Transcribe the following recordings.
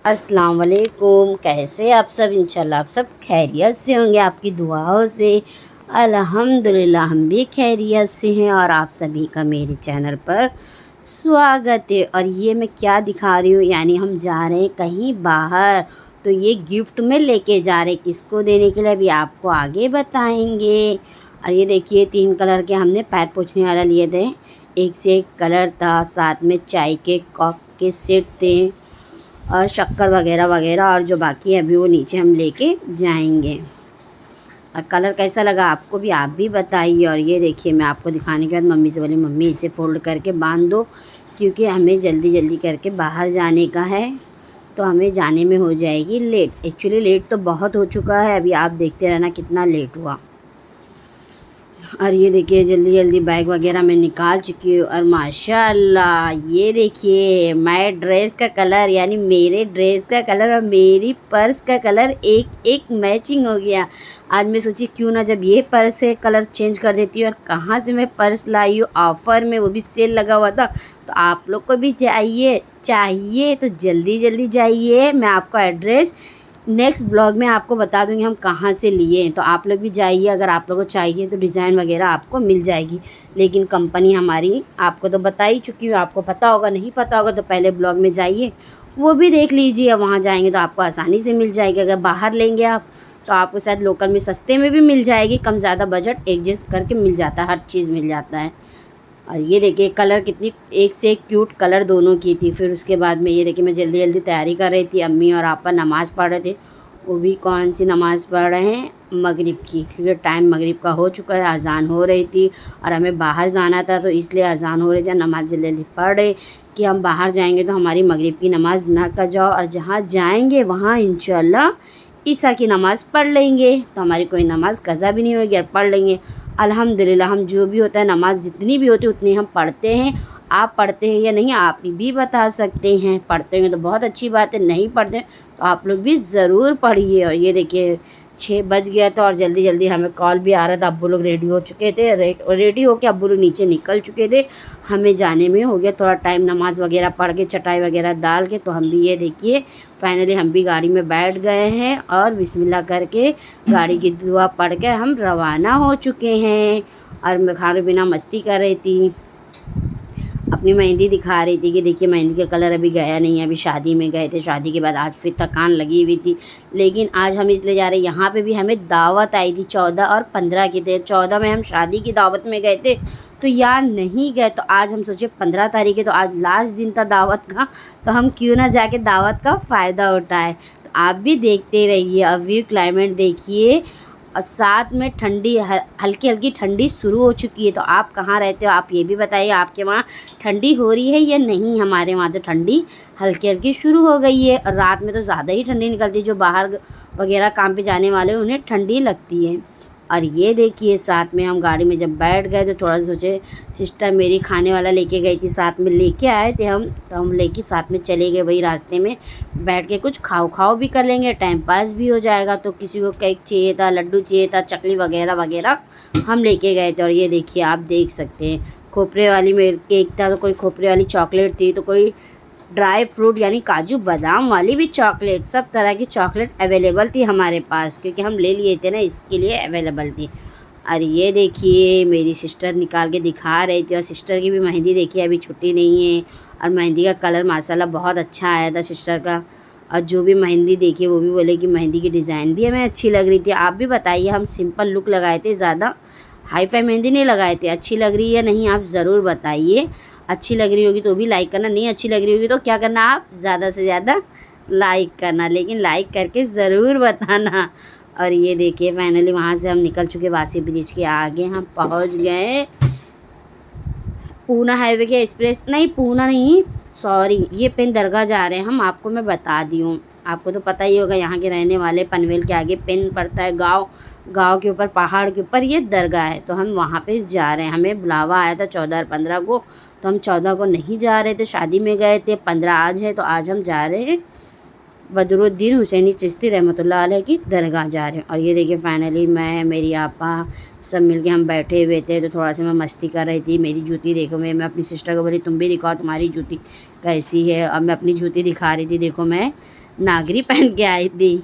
अस्सलाम वालेकुम। कैसे आप सब? इंशाल्लाह आप सब खैरियत से होंगे, आपकी दुआओं से। अल्हम्दुलिल्लाह हम भी खैरियत से हैं और आप सभी का मेरे चैनल पर स्वागत है। और ये मैं क्या दिखा रही हूँ, यानी हम जा रहे हैं कहीं बाहर, तो ये गिफ्ट में लेके जा रहे हैं। किसको देने के लिए अभी आपको आगे बताएंगे। और ये देखिए 3 कलर के हमने पैर पोंछने वाला लिए थे, एक से एक कलर था, साथ में चाय के कप के सेट थे और शक्कर वगैरह वगैरह, और जो बाकी है अभी वो नीचे हम लेके जाएंगे। और कलर कैसा लगा आपको भी, आप भी बताइए। और ये देखिए मैं आपको दिखाने के बाद मम्मी से बोली, मम्मी इसे फ़ोल्ड करके बांध दो, क्योंकि हमें जल्दी जल्दी करके बाहर जाने का है, तो हमें जाने में हो जाएगी लेट। एक्चुअली लेट तो बहुत हो चुका है, अभी आप देखते रहना कितना लेट हुआ। और ये देखिए जल्दी जल्दी बैग वगैरह मैं निकाल चुकी हूँ। और माशाल्लाह ये देखिए मैं ड्रेस का कलर, यानी मेरे ड्रेस का कलर और मेरी पर्स का कलर एक एक मैचिंग हो गया। आज मैं सोची क्यों ना जब ये पर्स से कलर चेंज कर देती हूँ। और कहाँ से मैं पर्स लाई हूँ, ऑफ़र में, वो भी सेल लगा हुआ था। तो आप लोग को भी चाहिए तो जल्दी जल्दी जाइए। मैं आपको एड्रेस नेक्स्ट ब्लॉग में आपको बता दूंगी हम कहाँ से लिए हैं, तो आप लोग भी जाइए। अगर आप लोगों को चाहिए तो डिज़ाइन वगैरह आपको मिल जाएगी। लेकिन कंपनी हमारी आपको तो बता ही चुकी हूँ, आपको पता होगा, नहीं पता होगा तो पहले ब्लॉग में जाइए, वो भी देख लीजिए। वहाँ जाएंगे तो आपको आसानी से मिल जाएगी। अगर बाहर लेंगे आप तो आपको शायद लोकल में सस्ते में भी मिल जाएगी, कम ज़्यादा बजट एडजस्ट करके मिल जाता है, हर चीज़ मिल जाता है। और ये देखिए कलर कितनी एक से एक क्यूट कलर दोनों की थी। फिर उसके बाद में ये देखिए मैं जल्दी जल्दी तैयारी कर रही थी, अम्मी और आपा नमाज़ पढ़ रहे थे। वो भी कौन सी नमाज़ पढ़ रहे हैं, मगरिब की, क्योंकि टाइम मगरिब का हो चुका है, अज़ान हो रही थी और हमें बाहर जाना था, तो इसलिए अज़ान हो रही थी। नमाज़ जल्दी जल्दी पढ़ रहे कि हम बाहर जाएंगे तो हमारी मगरिब की नमाज़ ना कर जाओ, और जहाँ जाएंगे वहाँ इंशाल्लाह ईशा की नमाज़ पढ़ लेंगे, तो हमारी कोई नमाज़ कज़ा भी नहीं होगी और पढ़ लेंगे। अल्हम्दुलिल्लाह हम जो भी होता है, नमाज़ जितनी भी होती है उतनी हम पढ़ते हैं। आप पढ़ते हैं या नहीं आप भी बता सकते हैं। पढ़ते हैं तो बहुत अच्छी बात है, नहीं पढ़ते हैं तो आप लोग भी ज़रूर पढ़िए। और ये देखिए 6 बज गया था और जल्दी जल्दी हमें कॉल भी आ रहा था, अब्बू लोग रेडी हो चुके थे, रेडी होके अब्बू लोग नीचे निकल चुके थे। हमें जाने में हो गया थोड़ा टाइम, नमाज़ वगैरह पढ़ के चटाई वगैरह डाल के, तो हम भी ये देखिए फाइनली हम भी गाड़ी में बैठ गए हैं और बिस्मिल्लाह करके गाड़ी की दुआ पढ़ के हम रवाना हो चुके हैं। और मैं खाने बिना मस्ती कर रही थी, अपनी मेहंदी दिखा रही थी कि देखिए मेहंदी का कलर अभी गया नहीं है, अभी शादी में गए थे, शादी के बाद आज फिर थकान लगी हुई थी। लेकिन आज हम इसलिए जा रहे हैं, यहाँ पे भी हमें दावत आई थी 14 और 15 की थे। 14 में हम शादी की दावत में गए थे तो यार नहीं गए, तो आज हम सोचे 15 तारीख है तो आज लास्ट दिन था दावत का, तो हम क्यों ना जाके दावत का फ़ायदा उठाएं। तो आप भी देखते रहिए। अभी क्लाइमेट देखिए और साथ में ठंडी, हल्की हल्की ठंडी शुरू हो चुकी है। तो आप कहाँ रहते हो, आप ये भी बताइए, आपके वहाँ ठंडी हो रही है या नहीं। हमारे वहाँ तो ठंडी हल्की हल्की शुरू हो गई है, और रात में तो ज़्यादा ही ठंडी निकलती है। जो बाहर वगैरह काम पे जाने वाले उन्हें ठंडी लगती है। और ये देखिए साथ में हम गाड़ी में जब बैठ गए तो थोड़ा सोचे, सिस्टर मेरी खाने वाला लेके गई थी, साथ में लेके आए थे हम, तो हम लेके साथ में चले गए। वही रास्ते में बैठ के कुछ खाओ भी कर लेंगे, टाइम पास भी हो जाएगा। तो किसी को केक चाहिए था, लड्डू चाहिए था, चकली वगैरह वगैरह हम लेके गए थे। और ये देखिए आप देख सकते हैं खोपरे वाली मेरे केक था, तो कोई खोपरे वाली चॉकलेट थी, तो कोई ड्राई फ्रूट यानी काजू बादाम वाली भी चॉकलेट, सब तरह की चॉकलेट अवेलेबल थी हमारे पास, क्योंकि हम ले लिए थे ना, इसके लिए अवेलेबल थी। और ये देखिए मेरी सिस्टर निकाल के दिखा रही थी, और सिस्टर की भी मेहंदी देखिए अभी छुट्टी नहीं है। और मेहंदी का कलर माशाल्लाह बहुत अच्छा आया था सिस्टर का। और जो भी मेहंदी देखी वो भी बोले कि मेहंदी की डिज़ाइन भी हमें अच्छी लग रही थी। आप भी बताइए, हम सिंपल लुक लगाए थे, ज़्यादा हाई फाई मेहंदी नहीं लगाए थे। अच्छी लग रही है या नहीं आप ज़रूर बताइए। अच्छी लग रही होगी तो भी लाइक करना, नहीं अच्छी लग रही होगी तो क्या करना, आप ज़्यादा से ज़्यादा लाइक करना, लेकिन लाइक करके ज़रूर बताना। और ये देखिए फाइनली वहाँ से हम निकल चुके, वासी ब्रिज के आगे हम पहुँच गए। पूना हाईवे के एक्सप्रेस, नहीं पूना नहीं, सॉरी, ये पेन दरगाह जा रहे हैं हम, आपको मैं बता दी हूँ। आपको तो पता ही होगा, यहाँ के रहने वाले, पनवेल के आगे पेन पड़ता है, गांव के ऊपर, पहाड़ के ऊपर ये दरगाह है, तो हम वहाँ पे जा रहे हैं। हमें बुलावा आया था 14 और 15 को, तो हम 14 को नहीं जा रहे थे, शादी में गए थे। 15 आज है, तो आज हम जा रहे हैं बदरुद्दीन हुसैनी चिश्ती रहमतुल्लाह अलैह की दरगाह जा रहे हैं। और ये देखिए फाइनली मैं, मेरी आपा सब मिलके हम बैठे हुए थे, तो थोड़ा सा मैं मस्ती कर रही थी। मेरी जूती देखो, मैं अपनी सिस्टर को बोली तुम भी दिखाओ तुम्हारी जूती कैसी है। और मैं अपनी जूती दिखा रही थी, देखो मैं नागरी पहन के आई थी,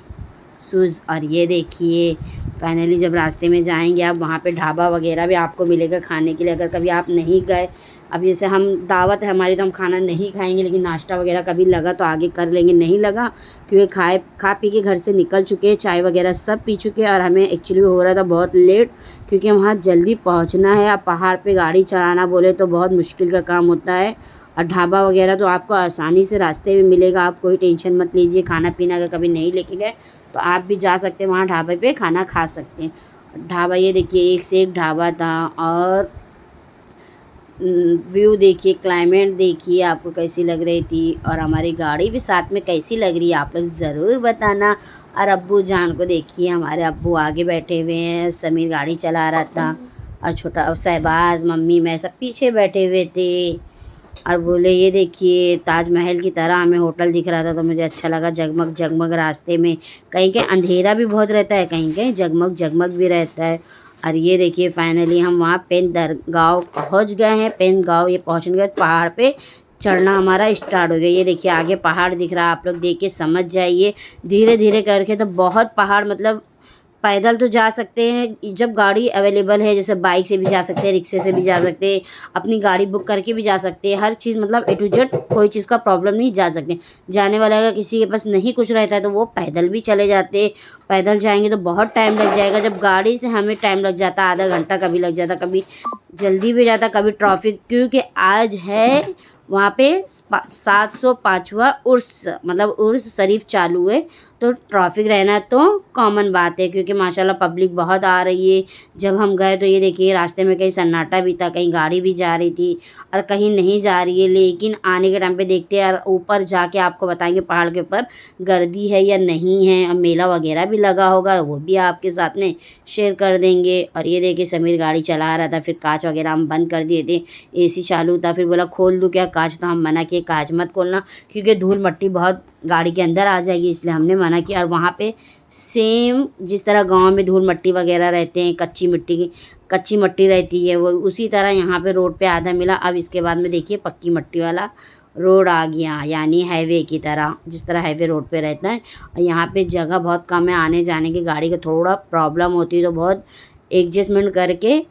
शूज़। और ये देखिए फाइनली जब रास्ते में जाएंगे आप, वहाँ पे ढाबा वगैरह भी आपको मिलेगा खाने के लिए। अगर कभी आप नहीं गए, अब जैसे हम दावत है हमारी तो हम खाना नहीं खाएंगे, लेकिन नाश्ता वगैरह कभी लगा तो आगे कर लेंगे, नहीं लगा क्योंकि खा पी के घर से निकल चुके हैं, चाय वगैरह सब पी चुके हैं। और हमें एक्चुअली हो रहा था बहुत लेट, क्योंकि वहाँ जल्दी पहुँचना है। अब पहाड़ पर गाड़ी चलाना बोले तो बहुत मुश्किल का काम होता है। और ढाबा वगैरह तो आपको आसानी से रास्ते में मिलेगा, आप कोई टेंशन मत लीजिए। खाना पीना अगर कभी नहीं लेके गए तो आप भी जा सकते हैं वहाँ ढाबे पे खाना खा सकते हैं। ढाबा ये देखिए एक से एक ढाबा था। और व्यू देखिए, क्लाइमेट देखिए आपको कैसी लग रही थी, और हमारी गाड़ी भी साथ में कैसी लग रही है आप लोग ज़रूर बताना। और अब्बू जान को देखिए, हमारे अब्बू आगे बैठे हुए हैं, समीर गाड़ी चला रहा था, और छोटा शहबाज मम्मी मैं सब पीछे बैठे हुए थे। और बोले ये देखिए ताजमहल की तरह हमें होटल दिख रहा था, तो मुझे अच्छा लगा। जगमग जगमग रास्ते में, कहीं कहीं अंधेरा भी बहुत रहता है, कहीं कहीं जगमग जगमग भी रहता है। और ये देखिए फाइनली हम वहाँ पेन दरगाह पहुँच गए हैं। पेन गाँव ये पहुँचने के बाद पहाड़ पे चढ़ना हमारा स्टार्ट हो गया। ये देखिए आगे पहाड़ दिख रहा है, आप लोग देख के समझ जाइए। धीरे धीरे करके तो बहुत पहाड़, मतलब पैदल तो जा सकते हैं जब गाड़ी अवेलेबल है, जैसे बाइक से भी जा सकते हैं, रिक्शे से भी जा सकते हैं, अपनी गाड़ी बुक करके भी जा सकते हैं। हर चीज़ मतलब ए टू जेड, कोई चीज़ का प्रॉब्लम नहीं, जा सकते हैं। जाने वाला अगर किसी के पास नहीं कुछ रहता है तो वो पैदल भी चले जाते हैं। पैदल जाएंगे तो बहुत टाइम लग जाएगा, जब गाड़ी से हमें टाइम लग जाता आधा घंटा, कभी लग जाता, कभी जल्दी भी जाता, कभी ट्रैफिक, क्योंकि आज है वहाँ पे 705वां उर्स, मतलब उर्स शरीफ चालू है, तो ट्रैफिक रहना तो कॉमन बात है, क्योंकि माशाल्लाह पब्लिक बहुत आ रही है। जब हम गए तो ये देखिए रास्ते में कहीं सन्नाटा भी था, कहीं गाड़ी भी जा रही थी और कहीं नहीं जा रही है। लेकिन आने के टाइम पे देखते हैं, और ऊपर जाके आपको बताएंगे पहाड़ के ऊपर गर्दी है या नहीं है, और मेला वगैरह भी लगा होगा, वो भी आपके साथ में शेयर कर देंगे। और ये देखिए समीर गाड़ी चला रहा था, फिर कांच वगैरह हम बंद कर दिए थे, एसी चालू था, फिर बोला खोल दूँ क्या कांच, तो हम मना किए कांच मत खोलना, क्योंकि धूल मट्टी बहुत गाड़ी के अंदर आ जाएगी, इसलिए हमने मना किया। और वहाँ पे सेम जिस तरह गांव में धूल मट्टी वगैरह रहते हैं, कच्ची मट्टी रहती है, वो उसी तरह यहाँ पे रोड पे आधा मिला। अब इसके बाद में देखिए पक्की मट्टी वाला रोड आ गया, यानी हाईवे की तरह, जिस तरह हाईवे रोड पे रहता है। और यहाँ पे जगह बहुत कम है आने जाने की, गाड़ी का थोड़ा प्रॉब्लम होती है तो बहुत एडजस्टमेंट करके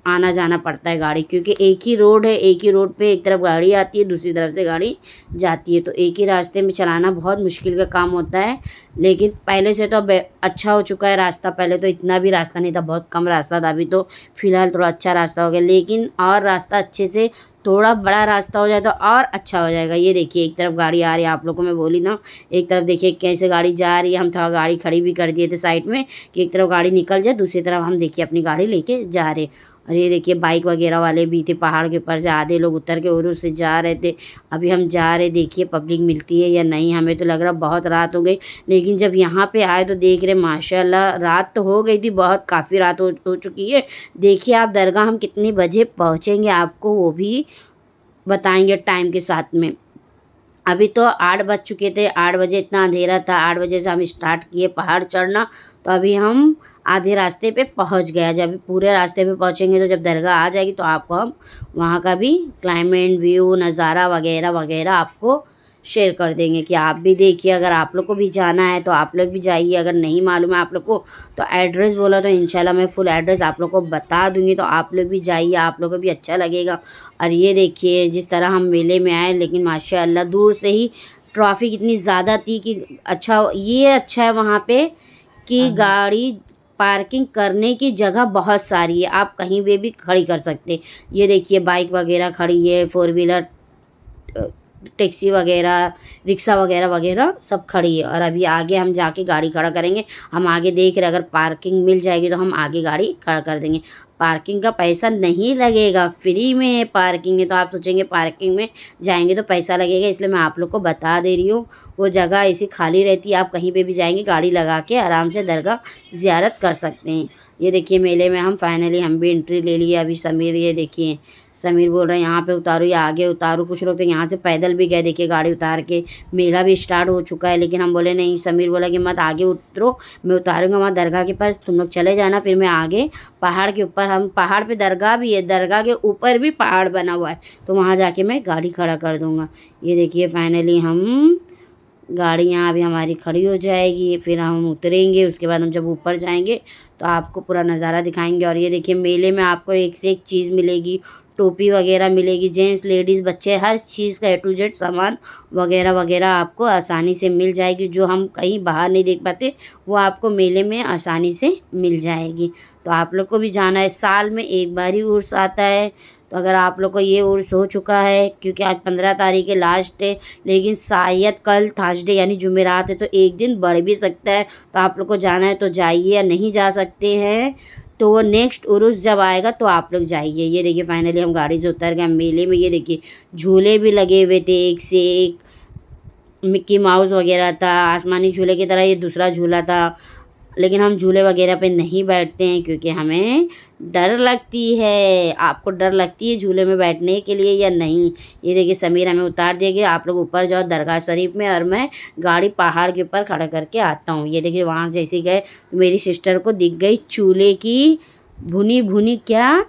आना जाना पड़ता है गाड़ी, क्योंकि एक ही रोड है, एक ही रोड पे एक तरफ गाड़ी आती है, दूसरी तरफ से गाड़ी जाती है, तो एक ही रास्ते में चलाना बहुत मुश्किल का काम होता है। लेकिन पहले से तो अब अच्छा हो चुका है रास्ता, पहले तो इतना भी रास्ता नहीं था, बहुत कम रास्ता था, अभी तो फ़िलहाल थोड़ा अच्छा रास्ता हो गया। लेकिन और रास्ता अच्छे से थोड़ा बड़ा रास्ता हो जाए तो और अच्छा हो जाएगा। ये देखिए एक तरफ गाड़ी आ रही है, आप लोगों को मैं बोली ना, एक तरफ देखिए कैसे गाड़ी जा रही है। हम थोड़ा गाड़ी खड़ी भी कर दिए थे साइड में, कि एक तरफ गाड़ी निकल जाए, दूसरी तरफ हम देखिए अपनी गाड़ी लेके जा रहे। और ये देखिए बाइक वगैरह वाले भी थे, पहाड़ के ऊपर से आधे लोग उतर के उरुस से जा रहे थे। अभी हम जा रहे, देखिए पब्लिक मिलती है या नहीं, हमें तो लग रहा बहुत रात हो गई। लेकिन जब यहाँ पे आए तो देख रहे माशाल्लाह रात तो हो गई थी, बहुत काफ़ी रात हो चुकी है। देखिए आप दरगाह हम कितने बजे पहुँचेंगे आपको वो भी बताएंगे टाइम के साथ में। अभी तो 8 बज चुके थे, 8 बजे इतना अंधेरा था, 8 बजे से हम स्टार्ट किए पहाड़ चढ़ना, तो अभी हम आधे रास्ते पे पहुंच गया। जब अभी पूरे रास्ते पे पहुंचेंगे तो जब दरगाह आ जाएगी तो आपको हम वहाँ का भी क्लाइमेट व्यू नज़ारा वगैरह वगैरह आपको शेयर कर देंगे, कि आप भी देखिए। अगर आप लोग को भी जाना है तो आप लोग भी जाइए, अगर नहीं मालूम है आप लोग को तो एड्रेस बोला तो इंशाल्लाह मैं फुल एड्रेस आप लोग को बता दूंगी, तो आप लोग भी जाइए, आप लोग को भी अच्छा लगेगा। और ये देखिए जिस तरह हम मेले में आए, लेकिन माशाल्लाह दूर से ही ट्रैफिक इतनी ज़्यादा थी कि अच्छा है वहाँ पे कि गाड़ी पार्किंग करने की जगह बहुत सारी है, आप कहीं पे भी खड़ी कर सकते। ये देखिए बाइक वगैरह खड़ी है, 4 व्हीलर, टैक्सी वगैरह, रिक्शा वगैरह वगैरह सब खड़ी है। और अभी आगे हम जाके गाड़ी खड़ा करेंगे, हम आगे देख रहे, अगर पार्किंग मिल जाएगी तो हम आगे गाड़ी खड़ा कर देंगे। पार्किंग का पैसा नहीं लगेगा, फ्री में है पार्किंग है। तो आप सोचेंगे पार्किंग में जाएंगे तो पैसा लगेगा, इसलिए मैं आप लोग को बता दे रही हूँ। वो जगह ऐसी खाली रहती है, आप कहीं पे भी जाएंगे गाड़ी लगा के आराम से दरगाह ज़ियारत कर सकते हैं। ये देखिए मेले में हम फाइनली हम भी एंट्री ले लिए। अभी समीर, ये देखिए समीर बोल रहे हैं यहाँ पे उतारो या आगे उतारो, कुछ लोग तो यहाँ से पैदल भी गए, देखिए गाड़ी उतार के। मेला भी स्टार्ट हो चुका है, लेकिन हम बोले नहीं, समीर बोला कि मत आगे उतरो, मैं उतारूंगा वहाँ दरगाह के पास, तुम लोग चले जाना, फिर मैं आगे पहाड़ के ऊपर, हम पहाड़ पे दरगाह भी है, दरगाह के ऊपर भी पहाड़ बना हुआ है, तो वहाँ जाके मैं गाड़ी खड़ा कर दूँगा। ये देखिए फाइनली हम गाड़ी यहाँ अभी हमारी खड़ी हो जाएगी, फिर हम उतरेंगे। उसके बाद हम जब ऊपर जाएंगे तो आपको पूरा नज़ारा दिखाएंगे। और ये देखिए मेले में आपको एक से एक चीज़ मिलेगी, टोपी वगैरह मिलेगी, जेंट्स लेडीज़ बच्चे हर चीज़ का A to Z सामान वगैरह वगैरह आपको आसानी से मिल जाएगी। जो हम कहीं बाहर नहीं देख पाते वो आपको मेले में आसानी से मिल जाएगी। तो आप लोग को भी जाना है, साल में एक बार ही उर्स आता है। तो अगर आप लोग को ये उर्स हो चुका है, क्योंकि आज 15 तारीख है लास्ट है, लेकिन शायद कल थर्सडे यानी जुमेरात है तो एक दिन बढ़ भी सकता है। तो आप लोग को जाना है तो जाइए, या नहीं जा सकते हैं तो वो नेक्स्ट उर्स जब आएगा तो आप लोग जाइए। ये देखिए फाइनली हम गाड़ी से उतर गए मेले में। ये देखिए झूले भी लगे हुए थे, एक से एक मिक्की माउस वगैरह था, आसमानी झूले की तरह ये दूसरा झूला था। लेकिन हम झूले वगैरह पे नहीं बैठते हैं क्योंकि हमें डर लगती है। आपको डर लगती है झूले में बैठने के लिए या नहीं? ये देखिए समीर हमें उतार देगी, आप लोग ऊपर जाओ दरगाह शरीफ में, और मैं गाड़ी पहाड़ के ऊपर खड़ा करके आता हूँ। ये देखिए वहाँ जैसे गए तो मेरी सिस्टर को दिख गई चूल्हे की भुनी भुनी क्या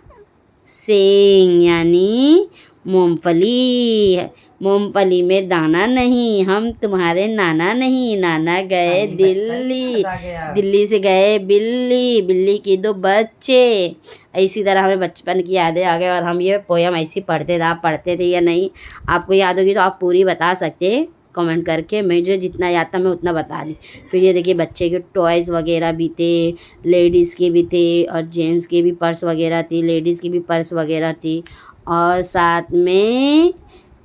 सेंग, यानी मूंगफली। मूंगफली में दाना नहीं, हम तुम्हारे नाना नहीं, नाना गए दिल्ली, दिल्ली से गए बिल्ली, बिल्ली की 2 बच्चे। इसी तरह हमें बचपन की यादें आ गई। और हम ये पोयम ऐसी पढ़ते थे, आप पढ़ते थे या नहीं? आपको याद होगी तो आप पूरी बता सकते हैं कमेंट करके। मुझे जितना याद था मैं उतना बता दी। फिर ये देखिए बच्चे के टॉयज़ वगैरह भी थे, लेडीज़ के भी थे और जेंट्स के भी पर्स वगैरह थी, लेडीज़ की भी पर्स वगैरह थी, और साथ में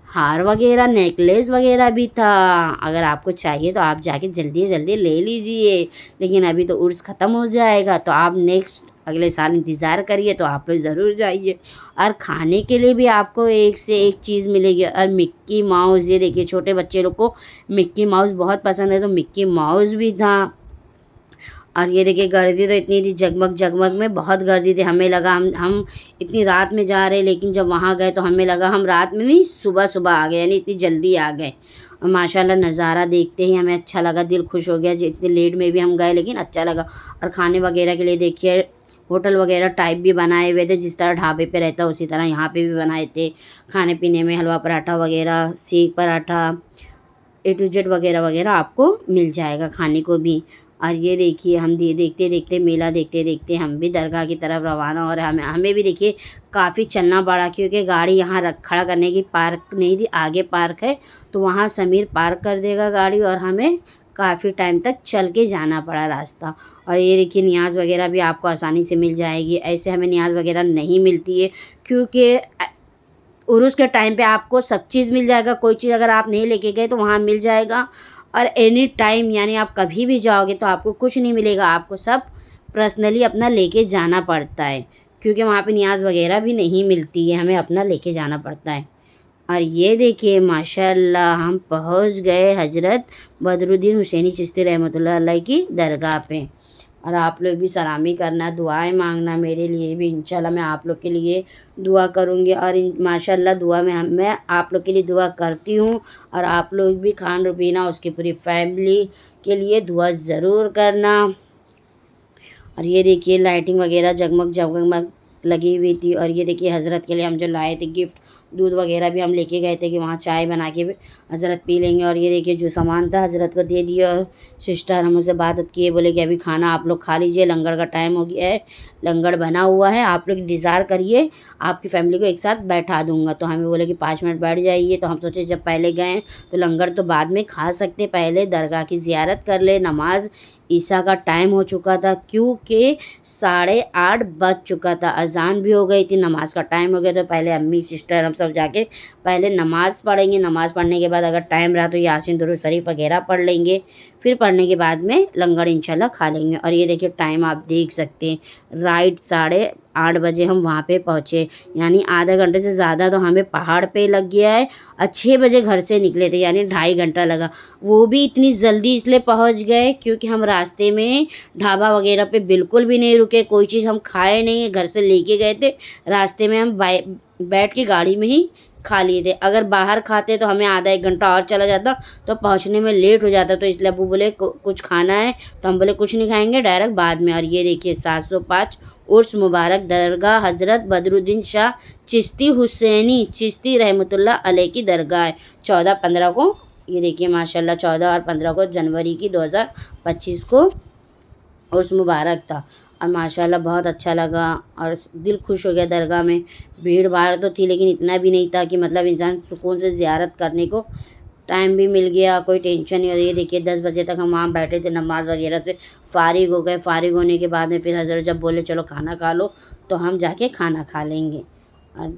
हार वगैरह नेकलेस वगैरह भी था। अगर आपको चाहिए तो आप जाके जल्दी जल्दी ले लीजिए। लेकिन अभी तो उर्स ख़त्म हो जाएगा तो आप नेक्स्ट अगले साल इंतज़ार करिए, तो आप लोग ज़रूर जाइए। और खाने के लिए भी आपको एक से एक चीज़ मिलेगी। और मिक्की माउस, ये देखिए छोटे बच्चे लोग को मिक्की माउस बहुत पसंद है तो मिक्की माउस भी था। और ये देखिए गर्दी तो इतनी थी, जगमग जगमग में बहुत गर्दी थी। हमें लगा हम इतनी रात में जा रहे हैं, लेकिन जब वहाँ गए तो हमें लगा हम रात में नहीं सुबह सुबह आ गए, यानी इतनी जल्दी आ गए। और माशाल्लाह नज़ारा देखते ही हमें अच्छा लगा, दिल खुश हो गया। जितने लेट में भी हम गए लेकिन अच्छा लगा। और खाने वगैरह के लिए देखिए होटल वगैरह टाइप भी बनाए हुए थे, जिस तरह ढाबे पे रहता है उसी तरह यहाँ पे भी बनाए थे। खाने पीने में हलवा पराठा वगैरह, सेक पराठा, A to Z वगैरह वगैरह आपको मिल जाएगा खाने को भी। और ये देखिए हम देखते देखते मेला देखते देखते हम भी दरगाह की तरफ रवाना हो रहे हैं। हमें भी देखिए काफ़ी चलना पड़ा क्योंकि गाड़ी यहाँ खड़ा करने की पार्क नहीं थी, आगे पार्क है तो वहाँ समीर पार्क कर देगा गाड़ी, और हमें काफ़ी टाइम तक चल के जाना पड़ा रास्ता। और ये देखिए न्याज वगैरह भी आपको आसानी से मिल जाएगी। ऐसे हमें न्याज वगैरह नहीं मिलती है क्योंकि उर्स के टाइम पे आपको सब चीज़ मिल जाएगा। कोई चीज़ अगर आप नहीं लेके गए तो वहाँ मिल जाएगा। और एनी टाइम यानी आप कभी भी जाओगे तो आपको कुछ नहीं मिलेगा, आपको सब पर्सनली अपना लेके जाना पड़ता है क्योंकि वहाँ पे न्याज वगैरह भी नहीं मिलती है, हमें अपना लेके जाना पड़ता है। और ये देखिए माशाल्लाह हम पहुँच गए हज़रत बदरुद्दीन हुसैनी चिश्ती रहमतुल्लाह अलैह की दरगाह पे। और आप लोग भी सलामी करना, दुआएं मांगना मेरे लिए भी, इंशाल्लाह मैं आप लोग के लिए दुआ करूँगी। और माशाल्लाह दुआ में मैं आप लोग के लिए दुआ करती हूँ। और आप लोग भी खान रुबीना उसकी पूरी फैमिली के लिए दुआ ज़रूर करना। और ये देखिए लाइटिंग वगैरह जगमग जगमग लगी हुई थी। और ये देखिए हज़रत के लिए हम जो लाए थे गिफ्ट, दूध वगैरह भी हम लेके गए थे कि वहाँ चाय बना के हज़रत पी लेंगे। और ये देखिए जो सामान था हज़रत को दे दिया। और सिस्टर हम उससे बात किए, बोले कि अभी खाना आप लोग खा लीजिए, लंगर का टाइम हो गया है, लंगर बना हुआ है, आप लोग इंतज़ार करिए, आपकी फ़ैमिली को एक साथ बैठा दूँगा। तो हमें बोले कि 5 मिनट बैठ जाइए। तो हम सोचे जब पहले गए तो लंगर तो बाद में खा सकते, पहले दरगाह की ज़ियारत कर ले। नमाज ईशा का टाइम हो चुका था क्योंकि 8:30 बज चुका था, अजान भी हो गई थी, नमाज का टाइम हो गया। तो पहले अम्मी सिस्टर हम सब जाके पहले नमाज़ पढ़ेंगे, नमाज़ पढ़ने के बाद अगर टाइम रहा तो यासीन दुरूद शरीफ वगैरह पढ़ लेंगे, फिर पढ़ने के बाद में लंगर इंशाल्लाह खा लेंगे। और ये देखिए टाइम आप देख सकते हैं, राइट 8:30 बजे हम वहाँ पे पहुँचे, यानी आधा घंटे से ज़्यादा तो हमें पहाड़ पे लग गया है। और 6 बजे घर से निकले थे, यानी 2.5 घंटा लगा। वो भी इतनी जल्दी इसलिए पहुँच गए क्योंकि हम रास्ते में ढाबा वगैरह पे बिल्कुल भी नहीं रुके, कोई चीज़ हम खाए नहीं, घर से लेके गए थे। रास्ते में हम बैठ के गाड़ी में ही खा लिए थे। अगर बाहर खाते तो हमें आधा 1 घंटा और चला जाता तो पहुंचने में लेट हो जाता। तो इसलिए अबू बोले कुछ खाना है, तो हम बोले कुछ नहीं खाएंगे, डायरेक्ट बाद में। और ये देखिए 705 उर्स मुबारक दरगाह हज़रत बदरुद्दीन शाह चिश्ती हुसैनी चिश्ती रहमतुल्लाह अलैह की दरगाह है। 14-15 को ये देखिए माशाल्लाह 14 और 15 को जनवरी की 2025 को उर्स मुबारक था। और माशाल्लाह बहुत अच्छा लगा और दिल खुश हो गया। दरगाह में भीड़ भाड़ तो थी लेकिन इतना भी नहीं था कि मतलब इंसान सुकून से ज़ियारत करने को टाइम भी मिल गया, कोई टेंशन नहीं हो रही है। देखिए 10 बजे तक हम वहाँ बैठे थे, नमाज़ वगैरह से फ़ारिग हो गए। फ़ारिग होने के बाद में फिर हज़रत जब बोले चलो खाना खा लो, तो हम जाके खाना खा लेंगे। और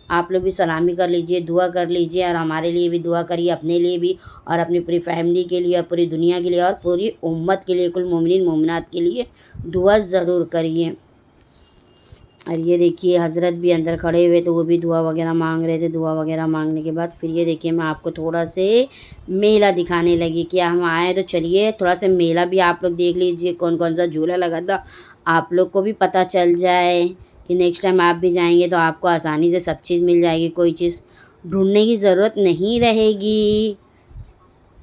आप लोग भी सलामी कर लीजिए, दुआ कर लीजिए और हमारे लिए भी दुआ करिए, अपने लिए भी और अपनी पूरी फैमिली के लिए और पूरी दुनिया के लिए और पूरी उम्मत के लिए, कुल मोमिनीन मोमिनात के लिए दुआ ज़रूर करिए। और ये देखिए हज़रत भी अंदर खड़े हुए तो वो भी दुआ वगैरह मांग रहे थे। दुआ वगैरह मांगने के बाद फिर ये देखिए मैं आपको थोड़ा से मेला दिखाने लगी कि हम आए तो चलिए थोड़ा सा मेला भी आप लोग देख लीजिए, कौन कौन सा झूला लगा था, आप लोग को भी पता चल जाए कि नेक्स्ट टाइम आप भी जाएंगे तो आपको आसानी से सब चीज़ मिल जाएगी, कोई चीज़ ढूंढने की ज़रूरत नहीं रहेगी।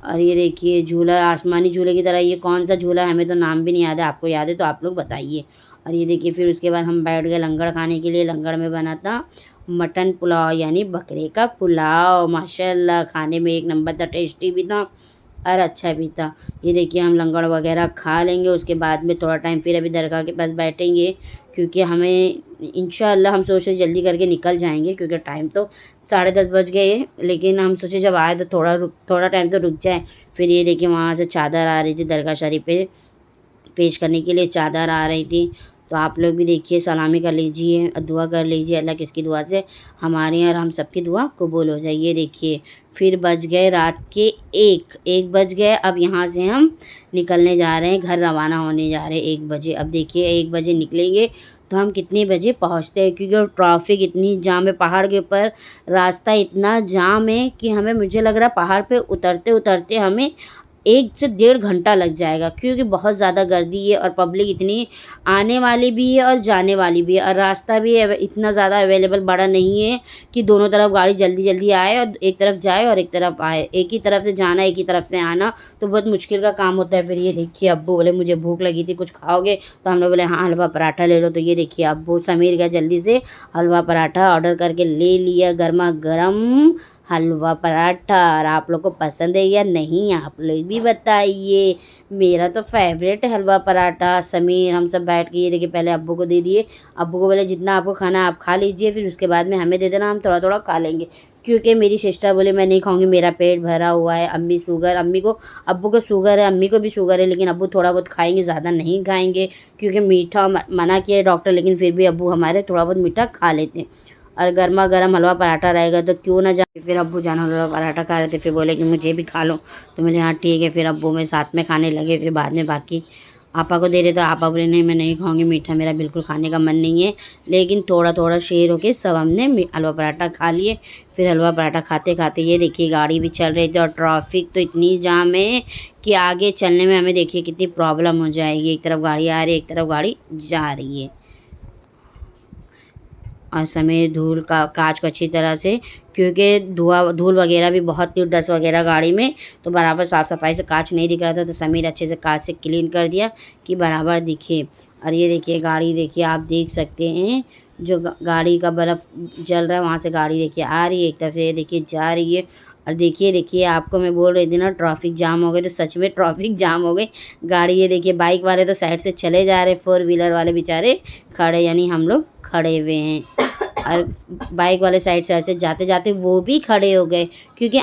और ये देखिए झूला आसमानी झूले की तरह, ये कौन सा झूला है हमें तो नाम भी नहीं याद है, आपको याद है तो आप लोग बताइए। और ये देखिए फिर उसके बाद हम बैठ गए लंगर खाने के लिए। लंगर में बना था मटन पुलाव यानी बकरे का पुलाव। माशाल्लाह खाने में एक नंबर था, टेस्टी भी था और अच्छा भी था। ये देखिए हम लंगर वगैरह खा लेंगे, उसके बाद में थोड़ा टाइम फिर अभी दरगाह के पास बैठेंगे क्योंकि हमें इंशाअल्लाह हम सोच रहे जल्दी करके निकल जाएंगे क्योंकि टाइम तो 10:30 बज गए, लेकिन हम सोचे जब आए तो थोड़ा टाइम तो रुक जाए। फिर ये देखिए वहाँ से चादर आ रही थी, दरगाह शरीफ पे पेश करने के लिए चादर आ रही थी। तो आप लोग भी देखिए सलामी कर लीजिए और दुआ कर लीजिए अल्लाह किसकी दुआ से हमारी और हम सबकी दुआ कबूल हो जाए। ये देखिए फिर बज गए रात के 1 बज गए। अब यहाँ से हम निकलने जा रहे हैं, घर रवाना होने जा रहे हैं 1 बजे। अब देखिए 1 बजे निकलेंगे तो हम कितने बजे पहुँचते हैं क्योंकि ट्रैफिक इतनी जाम है पहाड़ के ऊपर, रास्ता इतना जाम है कि हमें मुझे लग रहा है पहाड़ पे उतरते उतरते हमें 1 से 1.5 घंटा लग जाएगा क्योंकि बहुत ज़्यादा गर्दी है और पब्लिक इतनी आने वाली भी है और जाने वाली भी है और रास्ता भी इतना ज़्यादा अवेलेबल बड़ा नहीं है कि दोनों तरफ गाड़ी जल्दी जल्दी आए और एक तरफ जाए और एक तरफ आए। एक ही तरफ से जाना एक ही तरफ से आना तो बहुत मुश्किल का काम होता है। फिर ये देखिए अब्बू बोले मुझे भूख लगी थी, कुछ खाओगे? तो हम लोग बोले हाँ हलवा पराठा ले लो। तो ये देखिए अब्बू समीर गया जल्दी से हलवा पराठा ऑर्डर करके ले लिया, गर्मा गर्म हलवा पराठा। और आप लोग को पसंद है या नहीं आप लोग भी बताइए। मेरा तो फेवरेट है हलवा पराठा। समीर हम सब बैठ के ये देखिए पहले अब्बू को दे दिए। अब्बू को बोले जितना आपको खाना है आप खा लीजिए, फिर उसके बाद में हमें दे देना, हम थोड़ा थोड़ा खा लेंगे क्योंकि मेरी सिस्टर बोले मैं नहीं खाऊंगी, मेरा पेट भरा हुआ है। अम्मी शुगर, अम्मी को अब्बू को शुगर है, अम्मी को भी शुगर है, लेकिन अब्बू थोड़ा बहुत खाएंगे, ज़्यादा नहीं खाएंगे क्योंकि मीठा मना किया है डॉक्टर, लेकिन फिर भी अब्बू हमारे थोड़ा बहुत मीठा खा लेते हैं। और गर्मा गर्म हलवा पराठा रहेगा तो क्यों ना जाए। फिर अब्बू जान हलवा पराठा खा रहे थे, फिर बोले कि मुझे भी खा लो। तो मैंने हाँ ठीक है। फिर अब्बू में साथ में खाने लगे, फिर बाद में बाकी आपा को दे रहे तो आपा बोले नहीं मैं नहीं खाऊंगी मीठा, मेरा बिल्कुल खाने का मन नहीं है। लेकिन थोड़ा थोड़ा शेयर होके सब हमने हलवा पराठा खा लिए। फिर हलवा पराठा खाते खाते ये देखिए गाड़ी भी चल रही थी और ट्रैफिक तो इतनी जाम है कि आगे चलने में हमें देखिए कितनी प्रॉब्लम हो जाएगी। एक तरफ गाड़ी आ रही है, एक तरफ गाड़ी जा रही है और समेत धूल का कांच को अच्छी तरह से, क्योंकि धूल वगैरह भी बहुत थी, डस्ट वगैरह गाड़ी में, तो बराबर साफ़ सफाई से कांच नहीं दिख रहा था। तो समीर अच्छे से कांच से क्लीन कर दिया कि बराबर दिखे। और ये देखिए गाड़ी देखिए आप देख सकते हैं जो गाड़ी का बल्ब जल रहा है वहाँ से गाड़ी देखिए आ रही है, एक तरफ से ये देखिए जा रही है। और देखिए आपको मैं बोल रही थी ना ट्रैफिक जाम हो गई, तो सच में ट्रैफिक जाम हो गई। गाड़ी ये देखिए बाइक वाले तो साइड से चले जा रहे, 4 व्हीलर वाले बेचारे खड़े, यानी हम लोग खड़े हुए हैं। और बाइक वाले साइड से जाते जाते वो भी खड़े हो गए क्योंकि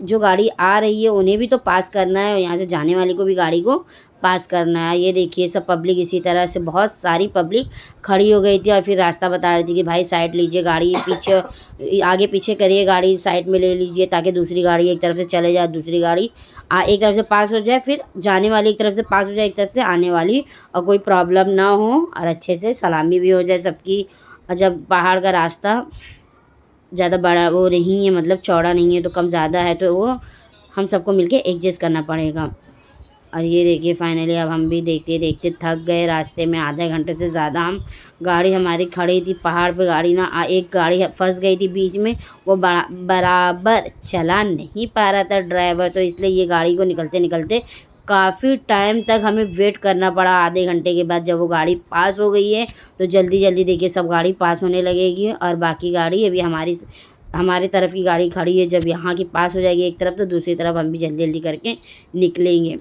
जो गाड़ी आ रही है उन्हें भी तो पास करना है और यहाँ से जाने वाले को भी गाड़ी को पास करना है। ये देखिए सब पब्लिक इसी तरह से बहुत सारी पब्लिक खड़ी हो गई थी और फिर रास्ता बता रही थी कि भाई साइड लीजिए, गाड़ी पीछे आगे पीछे करिए, गाड़ी साइड में ले लीजिए ताकि दूसरी गाड़ी एक तरफ से चले जाए, दूसरी गाड़ी एक तरफ से पास हो जाए, फिर जाने वाली एक तरफ से पास हो जाए, एक तरफ से आने वाली, और कोई प्रॉब्लम ना हो और अच्छे से सलामी भी हो जाए सबकी। और जब पहाड़ का रास्ता ज़्यादा बड़ा वो नहीं है, मतलब चौड़ा नहीं है तो कम ज़्यादा है, तो वो हम सबको मिलके एडजस्ट करना पड़ेगा। और ये देखिए फाइनली अब हम भी देखते देखते थक गए। रास्ते में आधे घंटे से ज़्यादा हम गाड़ी हमारी खड़ी थी पहाड़ पे, गाड़ी ना एक गाड़ी फंस गई थी बीच में, वो बराबर चला नहीं पा रहा था ड्राइवर, तो इसलिए ये गाड़ी को निकलते निकलते काफ़ी टाइम तक हमें वेट करना पड़ा। आधे घंटे के बाद जब वो गाड़ी पास हो गई है तो जल्दी जल्दी देखिए सब गाड़ी पास होने लगेगी और बाकी गाड़ी अभी हमारी हमारी तरफ की गाड़ी खड़ी है, जब यहाँ की पास हो जाएगी एक तरफ तो दूसरी तरफ हम भी जल्दी जल्दी करके निकलेंगे।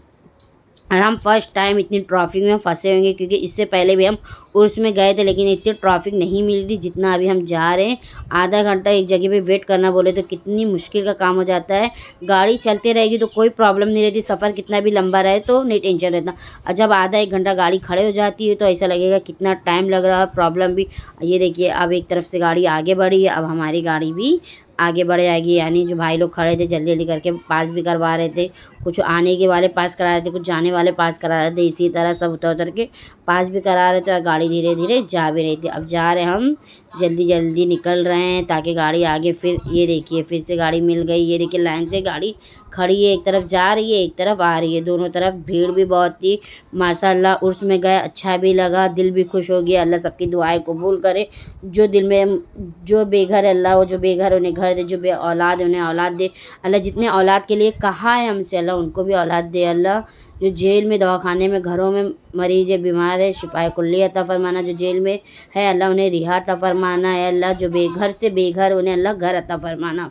और हम फर्स्ट टाइम इतनी ट्रैफिक में फंसे होंगे, क्योंकि इससे पहले भी हम उर्स में गए थे लेकिन इतनी ट्रैफिक नहीं मिली थी जितना अभी हम जा रहे हैं। आधा घंटा एक जगह पे वेट करना बोले तो कितनी मुश्किल का काम हो जाता है। गाड़ी चलते रहेगी तो कोई प्रॉब्लम नहीं रहती, सफ़र कितना भी लंबा रहे तो नहीं टेंशन रहता, और जब आधा एक घंटा गाड़ी खड़े हो जाती है तो ऐसा लगेगा कितना टाइम लग रहा है, प्रॉब्लम भी। ये देखिए अब एक तरफ से गाड़ी आगे बढ़ी है, अब हमारी गाड़ी भी आगे बढ़ जाएगी। यानी जो भाई लोग खड़े थे जल्दी जल्दी करके पास भी करवा रहे थे, कुछ आने के वाले पास करा रहे थे, कुछ जाने वाले पास करा रहे थे, इसी तरह सब उतर उतर के पास भी करा रहे थे और गाड़ी धीरे धीरे जा भी रही थी। अब जा रहे हम जल्दी जल्दी निकल रहे हैं ताकि गाड़ी आगे, फिर ये देखिए फिर से गाड़ी मिल गई। ये देखिए लाइन से गाड़ी खड़ी है, एक तरफ जा रही है एक तरफ आ रही है, दोनों तरफ भीड़ भी बहुत थी। माशाल्लाह उर्स में गए, अच्छा भी लगा, दिल भी खुश हो गया। अल्लाह सबकी दुआएं कबूल करे। जो दिल में जो बेघर है अल्लाह वो जो बेघर उन्हें घर दे, जो बे औलाद है उन्हें औलाद दे अल्लाह। जितने औलाद के लिए कहा है हमसे अल्लाह उनको भी औलाद दे अल्लाह। जो जेल में दवाखाने में घरों में मरीज है बीमार है शिफाए कुल्ली अता फरमाना। जो जेल में है अल्लाह उन्हें रिहा अता फरमाना है अल्लाह। जो बेघर से बेघर उन्हें अल्लाह घर अता फरमाना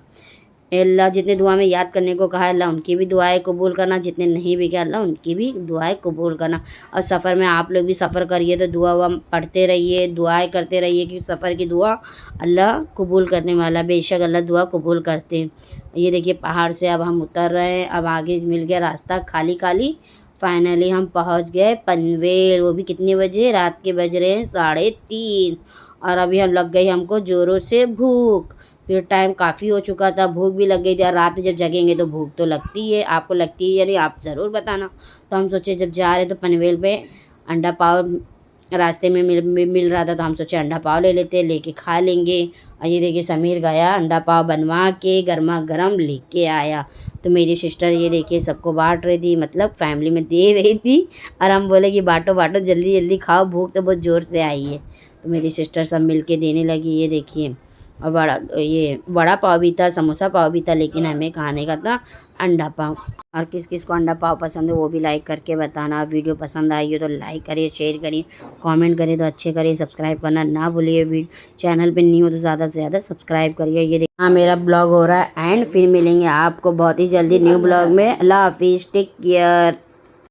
ए अल्लाह। जितने दुआ में याद करने को कहा है अल्लाह उनकी भी दुआएं कबूल करना, जितने नहीं भी किया अल्लाह उनकी भी दुआएं कबूल करना। और सफ़र में आप लोग भी सफ़र करिए तो दुआ वुआ पढ़ते रहिए, दुआएं करते रहिए, कि सफ़र की दुआ अल्लाह कबूल करने वाला, बेशक अल्लाह दुआ कबूल करते हैं। ये देखिए पहाड़ से अब हम उतर रहे हैं, अब आगे मिल गया रास्ता खाली खाली। फाइनली हम पहुंच गए पनवेल। वो भी कितने बजे, रात के बज रहे हैं 3:30। और अभी हम लग गई हमको ज़ोरों से भूख, फिर टाइम काफ़ी हो चुका था, भूख भी लग गई थी। और रात में जब जगेंगे तो भूख तो लगती है, आपको लगती है या नहीं आप ज़रूर बताना। तो हम सोचे जब जा रहे तो पनवेल पे अंडा पाव रास्ते में मिल रहा था तो हम सोचे अंडा पाव ले लेते, लेके खा लेंगे। और ये देखिए समीर गया अंडा पाव बनवा के गर्मा गर्म लेके आया। तो मेरी सिस्टर ये देखिए सबको बांट रही थी, मतलब फैमिली में दे रही थी। और हम बोले कि बांटो बांटो जल्दी जल्दी खाओ, भूख तो बहुत ज़ोर से आई है। तो मेरी सिस्टर सब मिल के देने लगी। ये देखिए और वड़ा पाव भी था, समोसा पाव भी था, लेकिन हमें खाने का था अंडा पाव। और किस किस को अंडा पाव पसंद है वो भी लाइक करके बताना। वीडियो पसंद आई हो तो लाइक करिए, शेयर करिए, कमेंट करिए तो अच्छे करिए, सब्सक्राइब करना ना भूलिए। चैनल पे नहीं हो तो ज़्यादा से ज़्यादा सब्सक्राइब करिए। ये देखिए हाँ मेरा ब्लॉग हो रहा है एंड फिर मिलेंगे आपको बहुत ही जल्दी न्यू ब्लॉग में। अल्लाह हाफिज़, टेक केयर।